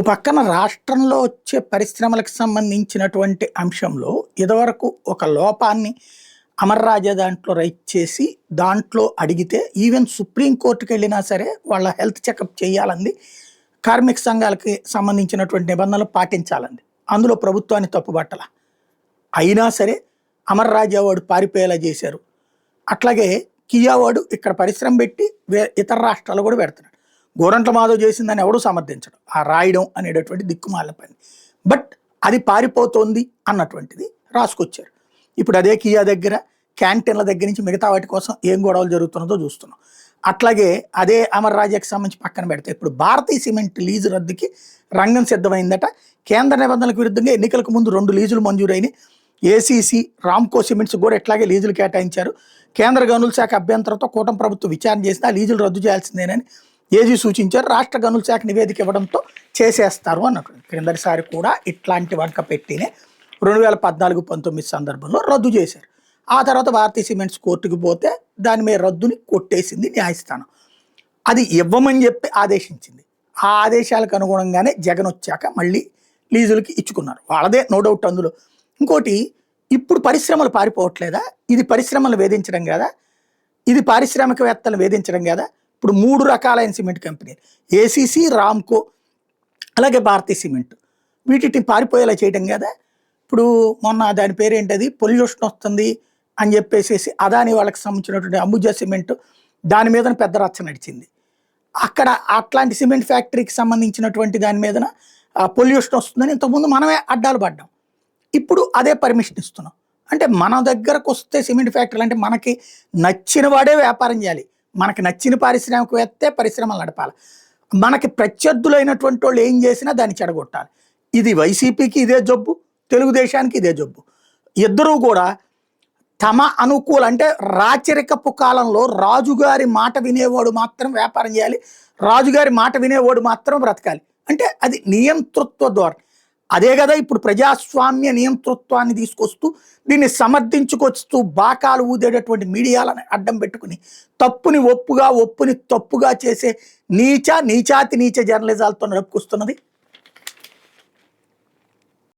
ఓ పక్కన రాష్ట్రంలో వచ్చే పరిశ్రమలకు సంబంధించినటువంటి అంశంలో ఇదివరకు ఒక లోపాన్ని అమర్ రాజా దాంట్లో రైట్ చేసి దాంట్లో అడిగితే ఈవెన్ సుప్రీం కోర్టుకి వెళ్ళినా సరే వాళ్ళ హెల్త్ చెకప్ చేయాలంది. కార్మిక సంఘాలకి సంబంధించినటువంటి నిబంధనలు పాటించాలంది. అందులో ప్రభుత్వాన్ని తప్పుబట్టల. అయినా సరే అమర్ రాజా వాడు పారిపోయేలా చేశారు. అట్లాగే కియా వాడు ఇక్కడ పరిశ్రమ పెట్టి ఇతర రాష్ట్రాలు కూడా పెడుతున్నాడు. గోరంట్ల మాధవ్ చేసిందని ఎవడూ సమర్థించడు. ఆ రాయడం అనేటటువంటి దిక్కుమాల పని. బట్ అది పారిపోతోంది అన్నటువంటిది రాసుకొచ్చారు. ఇప్పుడు అదే కియా దగ్గర క్యాంటీన్ల దగ్గర నుంచి మిగతా వాటి కోసం ఏం గొడవలు జరుగుతున్నదో చూస్తున్నాం. అట్లాగే అదే అమర్ రాజాకి సంబంధించి పక్కన పెడితే ఇప్పుడు భారతీయ సిమెంట్ లీజు రద్దుకి రంగం సిద్ధమైందట. కేంద్ర నిబంధనలకు విరుద్ధంగా ఎన్నికలకు ముందు 2 లీజులు మంజూరైనాయి. ఏసీసీ, రామ్కో సిమెంట్స్ కూడా ఎట్లాగే లీజులు కేటాయించారు. కేంద్ర గనుల శాఖ అభ్యంతరంతో కూటమి ప్రభుత్వం విచారణ చేసిన ఆ లీజులు రద్దు చేయాల్సిందేనని ఏజీ సూచించారు. రాష్ట్ర గనుల శాఖ నివేదిక ఇవ్వడంతో చేసేస్తారు అన్నట్టు. క్రిందటిసారి కూడా ఇట్లాంటి వంక పెట్టినే 2014-19 సందర్భంలో రద్దు చేశారు. ఆ తర్వాత భారతీయ సిమెంట్స్ కోర్టుకు పోతే దాని మీద రద్దుని కొట్టేసింది న్యాయస్థానం. అది ఇవ్వమని చెప్పి ఆదేశించింది. ఆ ఆదేశాలకు అనుగుణంగానే జగన్ వచ్చాక మళ్ళీ లీజులకి ఇచ్చుకున్నారు. వాళ్ళదే నో డౌట్ అందులో. ఇంకోటి, ఇప్పుడు పరిశ్రమలు పారిపోవట్లేదా? ఇది పరిశ్రమలు వేధించడం కదా, ఇది పారిశ్రామికవేత్తలు వేధించడం కదా. ఇప్పుడు 3 రకాలైన సిమెంట్ కంపెనీలు, ఏసీసీ, రామ్కో, అలాగే భారతీయ సిమెంట్, వీటిని పారిపోయేలా చేయడం కదా. ఇప్పుడు మొన్న దాని పేరేంటది, పొల్యూషన్ వస్తుంది అని చెప్పేసి అదాని వాళ్ళకి సంబంధించినటువంటి అంబుజా సిమెంట్ దాని మీద పెద్ద రచ్చ నడిచింది. అక్కడ అట్లాంటి సిమెంట్ ఫ్యాక్టరీకి సంబంధించినటువంటి దాని మీదన పొల్యూషన్ వస్తుందని ఇంతకుముందు మనమే అడ్డాలు పడ్డాం. ఇప్పుడు అదే పర్మిషన్ ఇస్తున్నాం. అంటే మన దగ్గరకు వస్తే సిమెంట్ ఫ్యాక్టరీలు అంటే మనకి నచ్చిన వాడే వ్యాపారం చేయాలి, మనకి నచ్చిన పారిశ్రామికవేత్తే పరిశ్రమలు నడపాలి. మనకి ప్రత్యర్థులైనటువంటి వాళ్ళు ఏం చేసినా దాన్ని చెడగొట్టాలి. ఇది వైసీపీకి ఇదే జబ్బు, తెలుగుదేశానికి ఇదే జబ్బు. ఇద్దరూ కూడా తమ అనుకూల అంటే రాచరికపు కాలంలో రాజుగారి మాట వినేవాడు మాత్రం వ్యాపారం చేయాలి, రాజుగారి మాట వినేవాడు మాత్రం బ్రతకాలి. అంటే అది నియంతృత్వ ద్వారా. అదే కదా ఇప్పుడు ప్రజాస్వామ్య నియంతృత్వాన్ని తీసుకొస్తూ దీన్ని సమర్థించుకొస్తూ బాకాలు ఊదేటటువంటి మీడియాలను అడ్డం పెట్టుకుని తప్పుని ఒప్పుగా, ఒప్పుని తప్పుగా చేసే నీచాతి నీచ జర్నలిజాలతో నడుపుకొస్తున్నది.